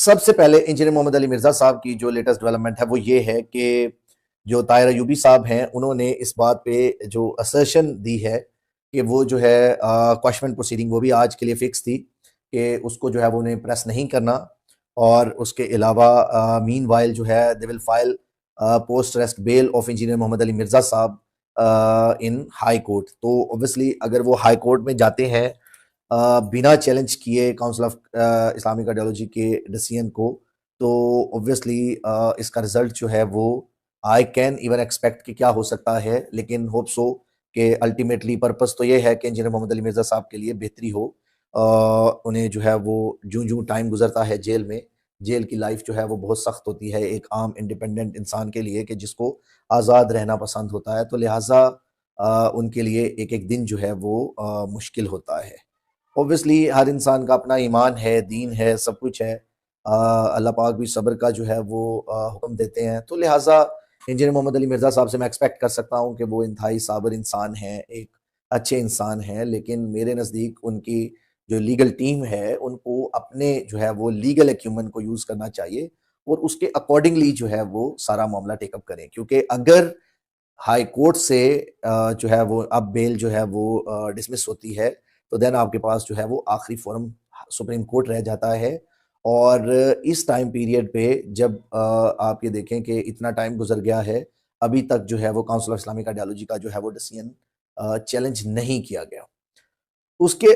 سب سے پہلے انجینئر محمد علی مرزا صاحب کی جو لیٹسٹ ڈیولپمنٹ ہے وہ یہ ہے کہ جو طاہر ایوبی صاحب ہیں انہوں نے اس بات پہ جو اسرشن دی ہے کہ وہ جو ہے کوشمنٹ پروسیڈنگ وہ بھی آج کے لیے فکس تھی کہ اس کو جو ہے وہ انہیں پریس نہیں کرنا، اور اس کے علاوہ مین وائل جو ہے they will file post arrest bail of engineer Muhammad Ali Mirza صاحب ان ہائی کورٹ۔ تو اوبویسلی اگر وہ ہائی کورٹ میں جاتے ہیں بنا چیلنج کیے کاؤنسل آف اسلامک آئیڈیالوجی کے ڈیسیژن کو، تو اوبویسلی اس کا رزلٹ جو ہے وہ آئی کین ایون ایکسپیکٹ کہ کیا ہو سکتا ہے، لیکن ہوپ سو کہ الٹیمیٹلی پرپس تو یہ ہے کہ انجینئر محمد علی مرزا صاحب کے لیے بہتری ہو۔ انہیں جو ہے وہ جوں ٹائم گزرتا ہے جیل میں، جیل کی لائف جو ہے وہ بہت سخت ہوتی ہے ایک عام انڈیپینڈنٹ انسان کے لیے کہ جس کو آزاد رہنا پسند ہوتا ہے، تو لہٰذا ان کے لیے ایک ایک دن جو ہے وہ مشکل ہوتا ہے۔ اوبویسلی ہر انسان کا اپنا ایمان ہے، دین ہے، سب کچھ ہے، اللہ پاک بھی صبر کا جو ہے وہ حکم دیتے ہیں، تو لہٰذا انجینئر محمد علی مرزا صاحب سے میں ایکسپیکٹ کر سکتا ہوں کہ وہ انتہائی صابر انسان ہیں، ایک اچھے انسان ہیں، لیکن میرے نزدیک ان کی جو لیگل ٹیم ہے ان کو اپنے جو ہے وہ لیگل ایکیومن کو یوز کرنا چاہیے اور اس کے اکارڈنگلی جو ہے وہ سارا معاملہ ٹیک اپ کریں، کیونکہ اگر ہائی کورٹ سے جو ہے وہ اب بیل جو ہے وہ ڈسمس ہوتی ہے تو دین آپ کے پاس جو ہے وہ آخری فورم سپریم کورٹ رہ جاتا ہے۔ اور اس ٹائم پیریڈ پہ جب آپ یہ دیکھیں کہ اتنا ٹائم گزر گیا ہے، ابھی تک جو ہے وہ کاؤنسل آف اسلامک آئیڈیالوجی کا جو ہے وہ ڈیسیژن چیلنج نہیں کیا گیا۔ اس کے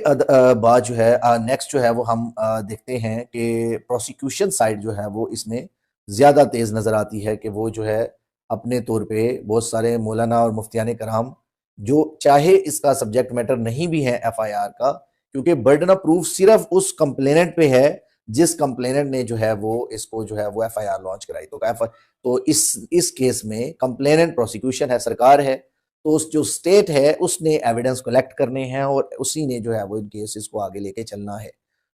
بعد جو ہے نیکسٹ جو ہے وہ ہم دیکھتے ہیں کہ پروسیکیوشن سائڈ جو ہے وہ اس میں زیادہ تیز نظر آتی ہے کہ وہ جو ہے اپنے طور پہ بہت سارے مولانا اور مفتیان کرام جو چاہے اس کا سبجیکٹ میٹر نہیں بھی ہے ایف آئی آر کا، کیونکہ برڈن آف پروف صرف اس کمپلیننٹ پہ ہے جس کمپلیننٹ نے جو ہے وہ اس کو جو ہے وہ ایف آئی آر لانچ کرائی، تو اس کیس میں کمپلیننٹ پروسیکیوشن ہے، سرکار ہے، تو اس جو سٹیٹ ہے اس نے ایویڈنس کلیکٹ کرنے ہیں اور اسی نے جو ہے وہ ان کیسز کو آگے لے کے چلنا ہے۔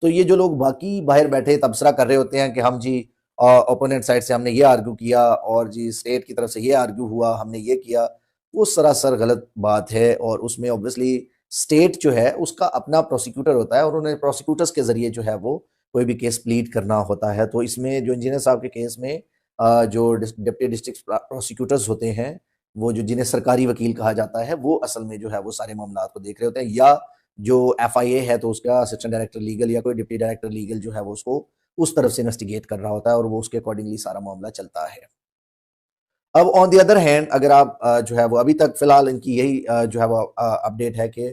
تو یہ جو لوگ باقی باہر بیٹھے تبصرہ کر رہے ہوتے ہیں کہ ہم جی اوپوننٹ سائڈ سے ہم نے یہ آرگو کیا اور جی سٹیٹ کی طرف سے یہ آرگو ہوا، ہم نے یہ کیا، وہ سراسر غلط بات ہے، اور اس میں اوبویسلی سٹیٹ جو ہے اس کا اپنا پروسیکیوٹر ہوتا ہے اور انہیں پروسیکیوٹرز کے ذریعے جو ہے وہ کوئی بھی کیس پلیڈ کرنا ہوتا ہے۔ تو اس میں جو انجینئر صاحب کے کیس میں جو ڈپٹی ڈسٹرکٹ پروسیکیوٹرز ہوتے ہیں، وہ جو جنہیں سرکاری وکیل کہا جاتا ہے، وہ اصل میں جو ہے وہ سارے معاملات کو دیکھ رہے ہوتے ہیں، یا جو ایف آئی اے ہے تو اس کا اسسٹنٹ ڈائریکٹر لیگل یا کوئی ڈپٹی ڈائریکٹر لیگل جو ہے وہ اس کو اس طرف سے انویسٹیگیٹ کر رہا ہوتا ہے اور وہ اس کے اکارڈنگلی سارا معاملہ چلتا ہے۔ اب آن دی ادر ہینڈ اگر آپ جو ہے وہ ابھی تک فی الحال ان کی یہی جو ہے وہ اپڈیٹ ہے کہ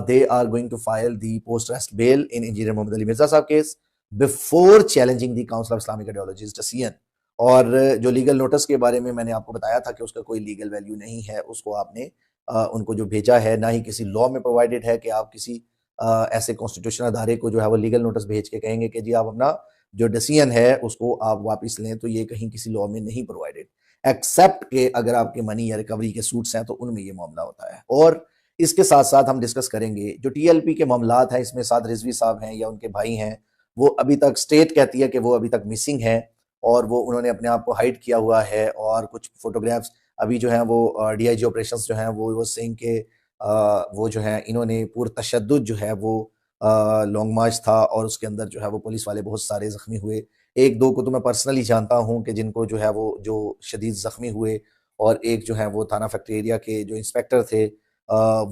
they are going to file the post arrest bail in engineer Muhammad Ali Mirza صاحب case before challenging the council of Islamic ideologies decision. اور جو لیگل نوٹس کے بارے میں نے آپ کو بتایا تھا کہ اس کا کوئی لیگل ویلیو نہیں ہے، اس کو آپ نے ان کو جو بھیجا ہے نہ ہی کسی لاء میں پرووائڈڈ ہے کہ آپ کسی ایسے کانسٹیٹیوشن ادارے کو جو ہے وہ لیگل نوٹس بھیج کے کہیں گے کہ جی آپ اپنا جو ڈیسیژن ہے اس کو آپ واپس لیں، تو یہ کہیں کسی لاء میں نہیں پرووائڈڈ، ایکسیپٹ کہ اگر آپ کے منی یا ریکوری کے سوٹس ہیں تو ان میں یہ معاملہ ہوتا ہے۔ اور اس کے ساتھ ساتھ ہم ڈسکس کریں گے جو ٹی ایل پی کے معاملات ہیں، اس میں سعد رضوی صاحب ہیں یا ان کے بھائی ہیں، وہ ابھی تک اسٹیٹ کہتی ہے کہ وہ ابھی تک مسنگ ہیں اور وہ انہوں نے اپنے آپ کو ہائڈ کیا ہوا ہے، اور کچھ فوٹوگرافز ابھی جو ہیں وہ ڈی آئی جی آپریشنز جو ہیں وہ سینگ کے وہ جو ہیں انہوں نے پور تشدد جو ہے وہ لانگ مارچ تھا اور اس کے اندر جو ہے وہ پولیس والے بہت سارے زخمی ہوئے، ایک دو کو تو میں پرسنلی جانتا ہوں کہ جن کو جو ہے وہ جو شدید زخمی ہوئے، اور ایک جو ہے وہ تھانہ فیکٹری ایریا کے جو انسپیکٹر تھے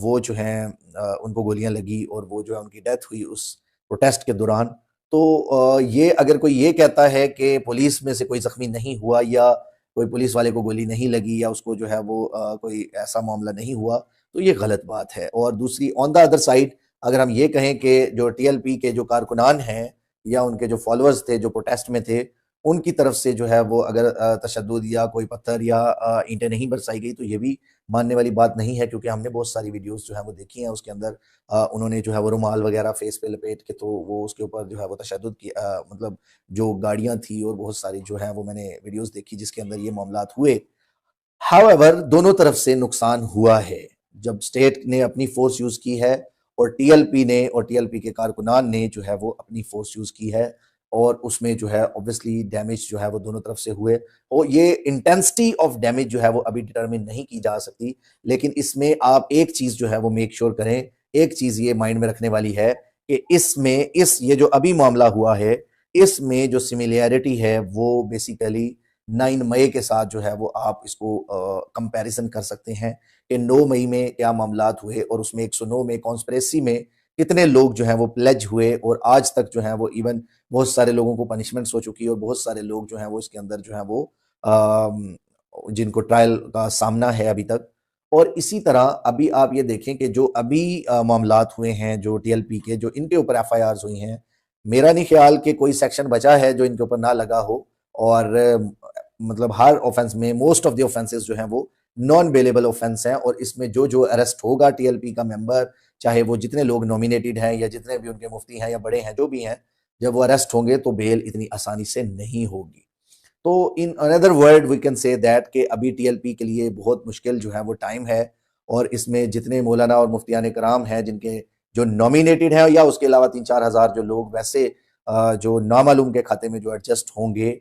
وہ جو ہیں ان کو گولیاں لگی اور وہ جو ہے ان کی ڈیتھ ہوئی اس پروٹیسٹ کے دوران۔ تو یہ اگر کوئی یہ کہتا ہے کہ پولیس میں سے کوئی زخمی نہیں ہوا یا کوئی پولیس والے کو گولی نہیں لگی یا اس کو جو ہے وہ کوئی ایسا معاملہ نہیں ہوا، تو یہ غلط بات ہے۔ اور دوسری آن دا ادر سائڈ اگر ہم یہ کہیں کہ جو ٹی ایل پی کے جو کارکنان ہیں یا ان کے جو فالوورز تھے جو پروٹیسٹ میں تھے، ان کی طرف سے جو ہے وہ اگر تشدد یا کوئی پتھر یا اینٹیں نہیں برسائی گئی تو یہ بھی ماننے والی بات نہیں ہے، کیونکہ ہم نے بہت ساری ویڈیوز جو ہیں وہ دیکھی ہیں، اس کے اندر انہوں نے جو ہے وہ رومال وغیرہ فیس پہ لپیٹ کے تو وہ اس کے اوپر جو ہے وہ تشدد کی مطلب جو گاڑیاں تھی اور بہت ساری جو ہیں وہ میں نے ویڈیوز دیکھی جس کے اندر یہ معاملات ہوئے۔ ہاؤ ایور دونوں طرف سے نقصان ہوا ہے، جب اسٹیٹ نے اپنی فورس یوز کی ہے اور ٹی ایل پی نے اور ٹی ایل پی کے کارکنان نے جو ہے وہ اپنی فورس یوز کی ہے، اور اس میں جو ہے اوبویسلی ڈیمیج جو ہے وہ دونوں طرف سے ہوئے، اور یہ انٹینسٹی آف ڈیمیج جو ہے وہ ابھی ڈٹرمن نہیں کی جا سکتی، لیکن اس میں آپ ایک چیز جو ہے وہ میک شور کریں، ایک چیز یہ مائنڈ میں رکھنے والی ہے کہ اس میں یہ جو ابھی معاملہ ہوا ہے اس میں جو سملیرٹی ہے وہ بیسیکلی 9 مئی کے ساتھ جو ہے وہ آپ اس کو کمپیریزن کر سکتے ہیں کہ 9 مئی میں کیا معاملات ہوئے اور اس میں 109 میں کانسپریسی میں کتنے لوگ جو ہیں وہ پلیج ہوئے، اور آج تک جو ہیں وہ ایون بہت سارے لوگوں کو پنشمنٹس ہو چکی ہے، اور بہت سارے لوگ جو ہیں وہ اس کے اندر جو ہیں وہ جن کو ٹرائل کا سامنا ہے ابھی تک۔ اور اسی طرح ابھی آپ یہ دیکھیں کہ جو ابھی معاملات ہوئے ہیں جو ٹی ایل پی کے، جو ان کے اوپر ایف آئی آرز ہوئی ہیں، میرا نہیں خیال کہ کوئی سیکشن بچا ہے جو ان کے اوپر نہ لگا ہو، اور مطلب ہر آفینس میں موسٹ آف دی آفینسز جو ہیں وہ نان بیلیبل آفینس ہیں، اور اس میں جو اریسٹ ہوگا ٹی ایل پی کا ممبر، چاہے وہ جتنے لوگ نومینیٹڈ ہیں یا جتنے بھی ان کے مفتی ہیں یا بڑے ہیں جو بھی ہیں، جب وہ اریسٹ ہوں گے تو بیل اتنی آسانی سے نہیں ہوگی۔ تو in other word we can say that کہ ابھی ٹی ایل پی کے لیے بہت مشکل جو ہے وہ ٹائم ہے، اور اس میں جتنے مولانا اور مفتیان کرام ہیں جن کے جو نومینیٹڈ ہیں، یا اس کے علاوہ 3-4 ہزار جو لوگ ویسے جو نامعلوم کے کھاتے میں جو ایڈجسٹ ہوں گے،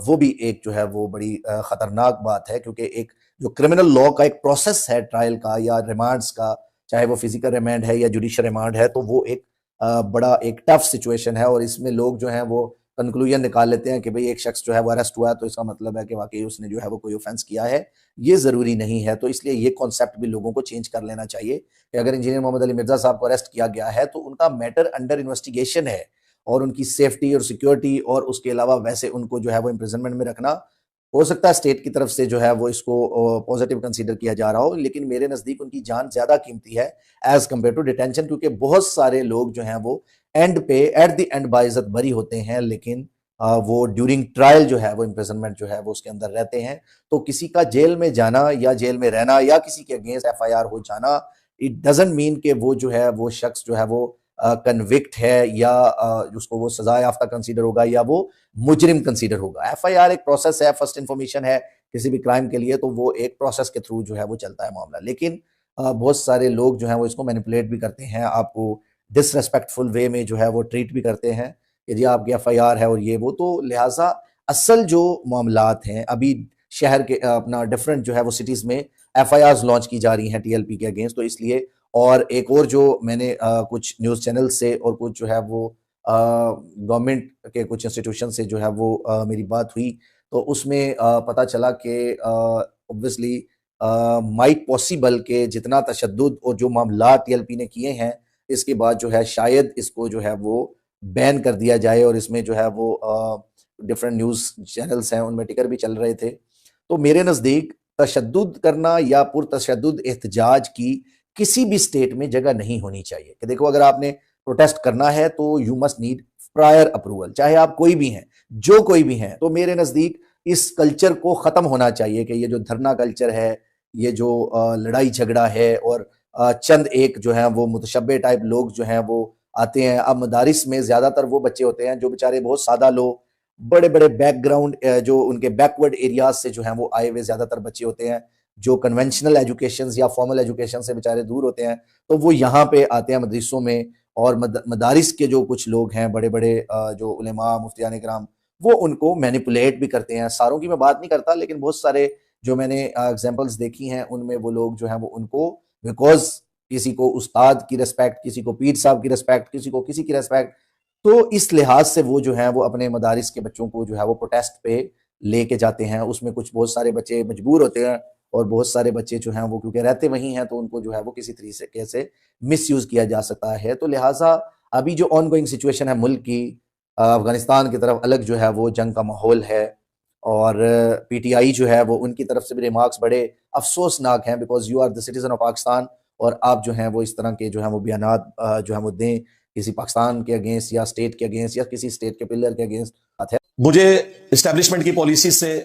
وہ بھی ایک جو ہے وہ بڑی خطرناک بات ہے، کیونکہ ایک جو کرمنل لاء کا ایک پروسیس ہے ٹرائل کا یا ریمانڈز کا، چاہے وہ فزیکل ریمانڈ ہے یا جوڈیشل ریمانڈ ہے، تو وہ ایک بڑا ایک ٹف سچویشن ہے، اور اس میں لوگ جو ہیں وہ کنکلوژن نکال لیتے ہیں کہ بھئی ایک شخص جو ہے وہ اریسٹ ہوا ہے تو اس کا مطلب ہے کہ واقعی اس نے جو ہے وہ کوئی اوفینس کیا ہے۔ یہ ضروری نہیں ہے، تو اس لیے یہ کانسیپٹ بھی لوگوں کو چینج کر لینا چاہیے کہ اگر انجینئر محمد علی مرزا صاحب کو اریسٹ کیا گیا ہے تو ان کا میٹر انڈر انویسٹیگیشن ہے، اور ان کی سیفٹی اور سیکیورٹی، اور اس کے علاوہ ویسے ان کو جو ہے وہ امپریزنمنٹ میں رکھنا ہو سکتا ہے اسٹیٹ کی طرف سے جو ہے وہ اس کو پازیٹیو کنسیڈر کیا جا رہا ہو، لیکن میرے نزدیک ان کی جان زیادہ قیمتی ہے ایز کمپیئر ٹو ڈیٹینشن، کیونکہ بہت سارے لوگ جو ہیں وہ اینڈ پہ ایٹ دی اینڈ باعزت بری ہوتے ہیں، لیکن وہ ڈیورنگ ٹرائل جو ہے وہ امپریزنمنٹ جو ہے وہ اس کے اندر رہتے ہیں۔ تو کسی کا جیل میں جانا یا جیل میں رہنا یا کسی کے اگینسٹ ایف آئی آر ہو جانا، اٹ ڈزنٹ مین کہ وہ جو ہے وہ شخص جو ہے وہ کنوکٹ ہے یا اس کو وہ سزا یافتہ کنسیڈر ہوگا یا وہ مجرم کنسیڈر ہوگا۔ ایف آئی آر ایک پروسیس ہے، فرسٹ انفارمیشن ہے کسی بھی کرائم کے لیے، تو وہ ایک پروسیس کے تھرو جو ہے وہ چلتا ہے معاملہ، لیکن بہت سارے لوگ جو ہیں وہ اس کو مینیپولیٹ بھی کرتے ہیں، آپ کو ڈس ریسپیکٹفل وے میں جو ہے وہ ٹریٹ بھی کرتے ہیں کہ جی آپ کی ایف آئی آر ہے اور یہ وہ، تو لہٰذا اصل جو معاملات ہیں ابھی شہر کے اپنا ڈفرینٹ جو ہے وہ سٹیز میں ایف آئی آرز لانچ کی جا رہی ہیں ٹی ایل پی کے اگینسٹ، تو اس لیے اور ایک اور جو میں نے کچھ نیوز چینل سے اور کچھ جو ہے وہ گورنمنٹ کے کچھ انسٹیٹیوشن سے جو ہے وہ میری بات ہوئی، تو اس میں پتہ چلا کہ اوبویسلی مائٹ پاسبل کہ جتنا تشدد اور جو معاملات ٹی ایل پی نے کیے ہیں، اس کے بعد جو ہے شاید اس کو جو ہے وہ بین کر دیا جائے، اور اس میں جو ہے وہ ڈفرینٹ نیوز چینلز ہیں ان میں ٹکر بھی چل رہے تھے۔ تو میرے نزدیک تشدد کرنا یا پرتشدد احتجاج کی کسی بھی اسٹیٹ میں جگہ نہیں ہونی چاہیے، کہ دیکھو اگر آپ نے پروٹیسٹ کرنا ہے تو you must need prior approval, چاہے آپ کوئی بھی ہیں، جو کوئی بھی ہیں۔ تو میرے نزدیک اس کلچر کو ختم ہونا چاہیے کہ یہ جو دھرنا کلچر ہے، یہ جو لڑائی جھگڑا ہے، اور چند ایک جو ہیں وہ متشبہ ٹائپ لوگ جو ہیں وہ آتے ہیں۔ اب مدارس میں زیادہ تر وہ بچے ہوتے ہیں جو بیچارے بہت سادہ لوگ، بڑے بڑے بیک گراؤنڈ جو ان کے بیکورڈ ایریاز سے جو ہیں وہ آئے ہوئے زیادہ تر بچے ہوتے ہیں، جو کنونشنل ایجوکیشنز یا فارمل ایجوکیشن سے بیچارے دور ہوتے ہیں، تو وہ یہاں پہ آتے ہیں مدرسوں میں، اور مدارس کے جو کچھ لوگ ہیں بڑے بڑے جو علماء مفتیان کرام، وہ ان کو مینیپولیٹ بھی کرتے ہیں۔ ساروں کی میں بات نہیں کرتا، لیکن بہت سارے جو میں نے ایگزامپلس دیکھی ہیں ان میں وہ لوگ جو ہیں وہ ان کو بیکوز کسی کو استاد کی ریسپیکٹ، کسی کو پیر صاحب کی ریسپیکٹ، کسی کو کسی کی ریسپیکٹ، تو اس لحاظ سے وہ جو ہیں وہ اپنے مدارس کے بچوں کو جو ہے وہ پروٹیسٹ پہ لے کے جاتے ہیں۔ اس میں کچھ بہت سارے بچے مجبور ہوتے ہیں، اور بہت سارے بچے جو ہیں وہ کیونکہ رہتے وہیں ہیں تو ان کو جو ہے وہ کسی طریقے سے مس یوز کیا جا سکتا ہے۔ تو لہٰذا ابھی جو آن گوئنگ سچویشن ہے ملک کی، افغانستان کی طرف الگ جو ہے وہ جنگ کا ماحول ہے، اور پی ٹی آئی جو ہے وہ ان کی طرف سے بھی ریمارکس بڑے افسوسناک ہیں، because you are the citizen of Pakistan, اور آپ جو ہیں وہ اس طرح کے جو ہیں وہ بیانات جو ہیں وہ دیں کسی پاکستان کے اگینسٹ یا اسٹیٹ کے اگینسٹ یا کسی اسٹیٹ کے پلر کے اگینسٹ ہے۔ مجھے اسٹیبلشمنٹ کی پالیسی سے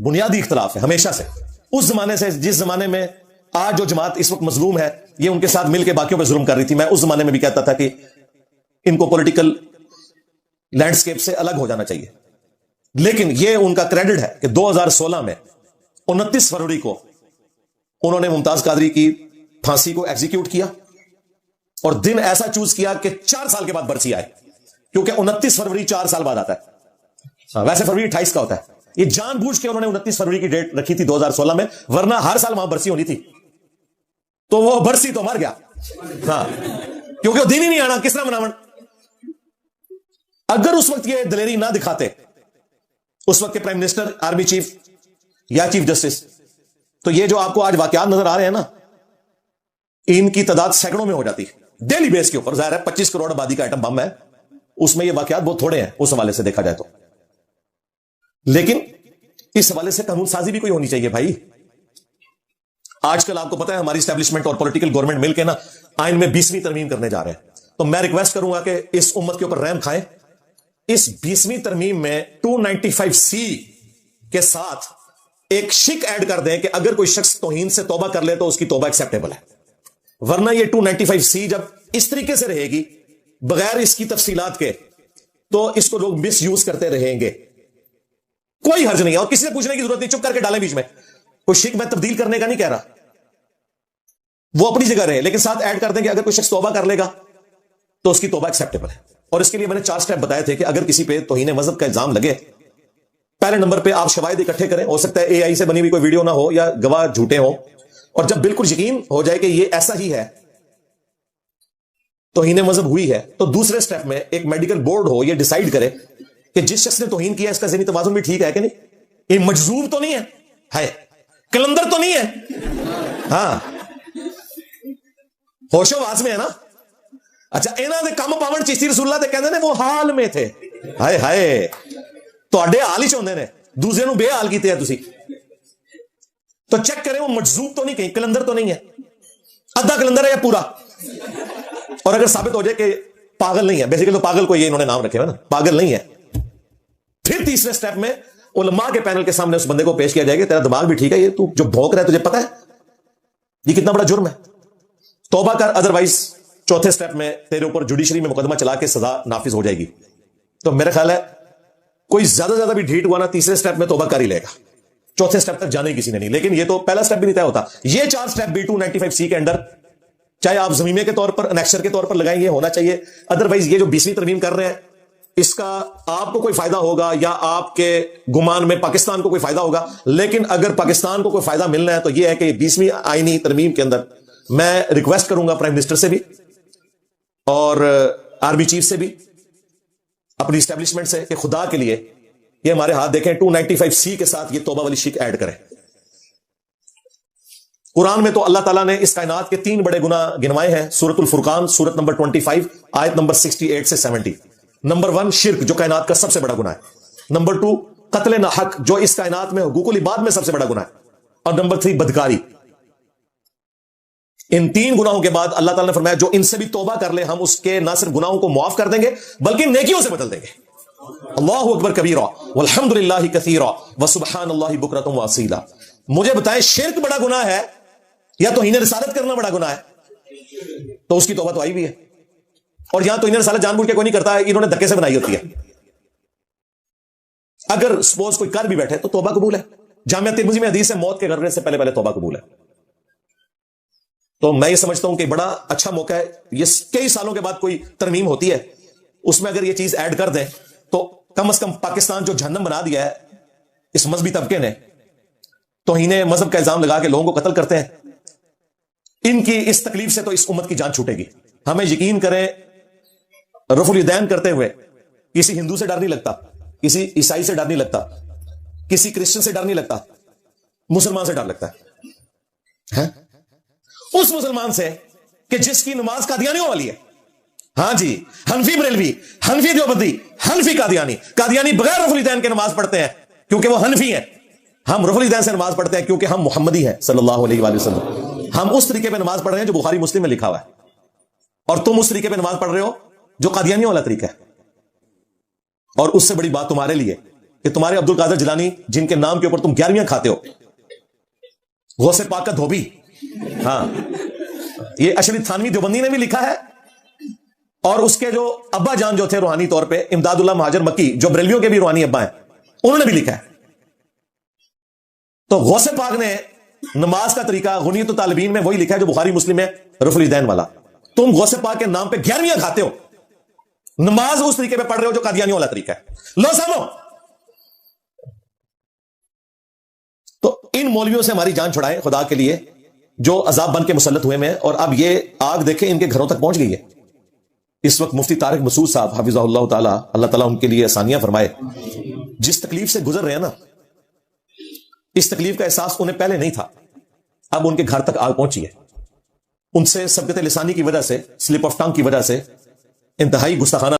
بنیادی اختلاف ہے ہمیشہ سے، اس زمانے سے جس زمانے میں آج جو جماعت اس وقت مظلوم ہے یہ ان کے ساتھ مل کے باقیوں پہ ظلم کر رہی تھی، میں اس زمانے میں بھی کہتا تھا کہ ان کو پولیٹیکل لینڈسکیپ سے الگ ہو جانا چاہیے، لیکن یہ ان کا کریڈٹ ہے کہ 2016 میں 29 فروری کو انہوں نے ممتاز قادری کی پھانسی کو ایگزیکیوٹ کیا، اور دن ایسا چوز کیا کہ 4 سال کے بعد برسی آئے، کیونکہ 29 فروری 4 سال بعد آتا ہے، ویسے فروری 28 کا ہوتا ہے۔ یہ جان بوجھ کے انہوں نے 29 فروری کی ڈیٹ رکھی تھی 2016 میں، ورنہ ہر سال وہاں برسی ہونی تھی، تو وہ برسی تو مر گیا، ہاں، کیونکہ وہ دن ہی نہیں آنا، کس طرح مناون۔ اگر اس وقت یہ دلیری نہ دکھاتے اس وقت کے پرائم منسٹر، آرمی چیف یا چیف جسٹس، تو یہ جو آپ کو آج واقعات نظر آ رہے ہیں نا، ان کی تعداد سینکڑوں میں ہو جاتی ڈیلی بیس کے اوپر. ظاہر ہے 25 کروڑ آبادی کا ایٹم بم ہے، اس میں یہ واقعات بہت تھوڑے ہیں اس حوالے سے دیکھا جائے تو. لیکن اس حوالے سے قانون سازی بھی کوئی ہونی چاہیے بھائی. آج کل آپ کو پتا ہے ہماری اسٹیبلشمنٹ اور پولیٹیکل گورنمنٹ مل کے نا آئین میں 20ویں ترمیم کرنے جا رہے ہیں. تو میں ریکویسٹ کروں گا کہ اس امت کے اوپر رحم کھائیں. اس 20ویں ترمیم میں 295C کے ساتھ ایک شک ایڈ کر دیں کہ اگر کوئی شخص توہین سے توبہ کر لے تو اس کی توبہ ایکسیپٹیبل ہے. ورنہ یہ 295C جب اس طریقے سے رہے گی بغیر اس کی تفصیلات کے تو اس کو لوگ مس یوز کرتے رہیں گے. کوئی حرج نہیں ہے اور کسی سے پوچھنے کی ضرورت نہیں، چپ کر کے ڈالیں بیچ میں. کوئی شک میں تبدیل کرنے کا نہیں کہہ رہا، وہ اپنی جگہ رہے، لیکن ساتھ ایڈ کر دیں کہ اگر کوئی شخص توبہ کر لے گا تو اس کی توبہ ایکسیپٹیبل ہے. اور اس کے لیے میں نے 4 سٹیپ بتائے تھے کہ اگر کسی پہ توہین مذہب کا الزام لگے، پہلے نمبر پہ آپ شواہد اکٹھے کریں. ہو سکتا ہے AI سے بنی ہوئی کوئی ویڈیو نہ ہو یا گواہ جھوٹے ہوں، اور جب بالکل یقین ہو جائے کہ یہ ایسا ہی ہے، توہین مذہب ہوئی ہے، تو دوسرے سٹیپ میں ایک میڈیکل بورڈ ہو یہ ڈیسائیڈ کرے کہ جس شخص نے توہین کیا اس کا ذہنی توازن بھی ٹھیک ہے کہ نہیں. یہ مجذوب تو نہیں ہے، کلندر تو نہیں ہے، ہاں ہوش و واس میں ہے نا. اچھا انہاں دے کم پاون چشتی رسول اللہ تے کہندے نے وہ حال میں تھے. ہائے ہائے تواڈے حال ہی چوندے نے، دوسرے نو بے حال کیتے ہیں تسی. تو چیک کریں وہ مجذوب تو نہیں، کہیں کلندر تو نہیں ہے، ادھا کلندر ہے یا پورا. اور اگر ثابت ہو جائے کہ پاگل نہیں ہے، بیسیکلی تو پاگل کو یہ انہوں نے نام رکھے ہوئے نا، پاگل نہیں ہے، پھر تیسرے سٹیپ میں علماء کے پینل کے سامنے اس بندے کو پیش کیا جائے گا تیرا دماغ بھی ٹھیک ہے، یہ تو جو بھونک رہا ہے تجھے پتا ہے یہ کتنا بڑا جرم ہے، توبہ کر، ادروائز چوتھے سٹیپ میں تیرے اوپر جوڈیشری میں مقدمہ چلا کے سزا نافذ ہو جائے گی. تو میرا خیال ہے کوئی زیادہ بھی ڈھیٹ ہوا نا تیسرے سٹیپ میں توبہ کر ہی لے گا. چوتھے سٹیپ تک جانے کسی نے نہیں، لیکن یہ تو پہلا سٹیپ بھی نہیں طے ہوتا. یہ 4 سٹیپ بھی 295C کے اندر چاہے آپ زمیمے کے طور پر انیکشر کے طور پر لگائیں، یہ ہونا چاہیے. ادروائز یہ جو 20ویں ترمیم کر رہے ہیں اس کا آپ کو کوئی فائدہ ہوگا یا آپ کے گمان میں پاکستان کو کوئی فائدہ ہوگا، لیکن اگر پاکستان کو کوئی فائدہ ملنا ہے تو یہ ہے کہ 20ویں آئینی ترمیم کے اندر میں ریکویسٹ کروں گا پرائم منسٹر سے بھی اور آرمی چیف سے بھی، اپنی اسٹیبلشمنٹ سے، کہ خدا کے لیے یہ ہمارے ہاتھ دیکھیں 295C کے ساتھ یہ توبہ والی شک ایڈ کریں. قرآن میں تو اللہ تعالیٰ نے اس کائنات کے 3 بڑے گناہ گنوائے ہیں. سورۃ الفرقان سورت نمبر 25 آیت نمبر 68 سے 70. نمبر 1 شرک جو کائنات کا سب سے بڑا گناہ ہے. نمبر 2 قتل نہ حق جو اس کائنات میں حقوق العباد میں سب سے بڑا گناہ ہے. اور نمبر 3 بدکاری. ان 3 گناہوں کے بعد اللہ تعالیٰ نے فرمایا جو ان سے بھی توبہ کر لے ہم اس کے نہ صرف گناہوں کو معاف کر دیں گے بلکہ نیکیوں سے بدل دیں گے. اللہ اکبر کبیرہ والحمد للہ کثیرہ وسبحان اللہ بکرۃ واصیلا. مجھے بتائیں شرک بڑا گناہ ہے یا توہین رسالت کرنا بڑا گناہ ہے؟ تو اس کی توبہ تو آئی بھی ہے. اور یہاں توہین رسالت جان بوجھ کے کوئی نہیں کرتا ہے، انہوں نے دھکے سے بنائی ہوتی ہے. اگر سپوز کوئی کر بھی بیٹھے تو توبہ قبول ہے. جامعہ ترمذی میں حدیث ہے موت کے غرغرے سے پہلے توبہ قبول ہے. تو میں یہ سمجھتا ہوں کہ بڑا اچھا موقع ہے. یہ کئی سالوں کے بعد کوئی ترمیم ہوتی ہے، اس میں اگر یہ چیز ایڈ کر دیں تو کم از کم پاکستان جو جہنم بنا دیا ہے اس مذہبی طبقے نے، توہین مذہب کا الزام لگا کے لوگوں کو قتل کرتے ہیں، ان کی اس تکلیف سے تو اس امت کی جان چھوٹے گی. ہمیں یقین کریں رفع الیدین کرتے ہوئے کسی ہندو سے ڈر نہیں لگتا، کسی عیسائی سے ڈر نہیں لگتا، کسی کرسچن سے ڈر نہیں لگتا، مسلمان سے ڈر لگتا ہے. اس مسلمان سے کہ جس کی نماز قادیانیوں والی ہے. ہاں جی، حنفی بریلوی، حنفی دیوبندی، حنفی قادیانی. قادیانی بغیر رفع الیدین کے نماز پڑھتے ہیں کیونکہ وہ حنفی ہیں. ہم رفع الیدین سے نماز پڑھتے ہیں کیونکہ ہم محمدی ہیں صلی اللہ علیہ وآلہ وسلم. ہم اس طریقے پہ نماز پڑھ رہے ہیں جو بخاری مسلم میں لکھا ہوا ہے، اور تم اس طریقے پہ نماز پڑھ رہے ہو جو قادیانیوں والا طریقہ ہے. اور اس سے بڑی بات تمہارے لیے کہ تمہارے عبد القادر جیلانی جن کے نام کے اوپر تم 11ویاں کھاتے ہو، غوث پاک کا دھوبی، ہاں یہ اشرف تھانوی دیوبندی نے بھی لکھا ہے، اور اس کے جو ابا جان جو تھے روحانی طور پہ امداد اللہ مہاجر مکی جو بریلویوں کے بھی روحانی ابا ہیں، انہوں نے بھی لکھا ہے. تو غوث پاک نے نماز کا طریقہ غنیت الطالبین میں وہی لکھا ہے جو بخاری مسلم ہے رفع الیدین والا. تم غوث پاک کے نام پہ 11ویاں کھاتے ہو، نماز اس طریقے پہ پڑھ رہے ہو جو قادیانیوں والا طریقہ ہے. لو سنو، تو ان مولویوں سے ہماری جان چھڑائیں خدا کے لیے جو عذاب بن کے مسلط ہوئے میں. اور اب یہ آگ دیکھیں ان کے گھروں تک پہنچ گئی ہے. اس وقت مفتی طارق مسعود صاحب حفظہ اللہ تعالی، اللہ تعالیٰ ان کے لیے آسانیاں فرمائے، جس تکلیف سے گزر رہے ہیں نا، اس تکلیف کا احساس انہیں پہلے نہیں تھا، اب ان کے گھر تک آگ پہنچی ہے۔ ان سے سبقت لسانی کی وجہ سے، سلپ آف ٹنگ کی وجہ سے انتہائی گستاخانہ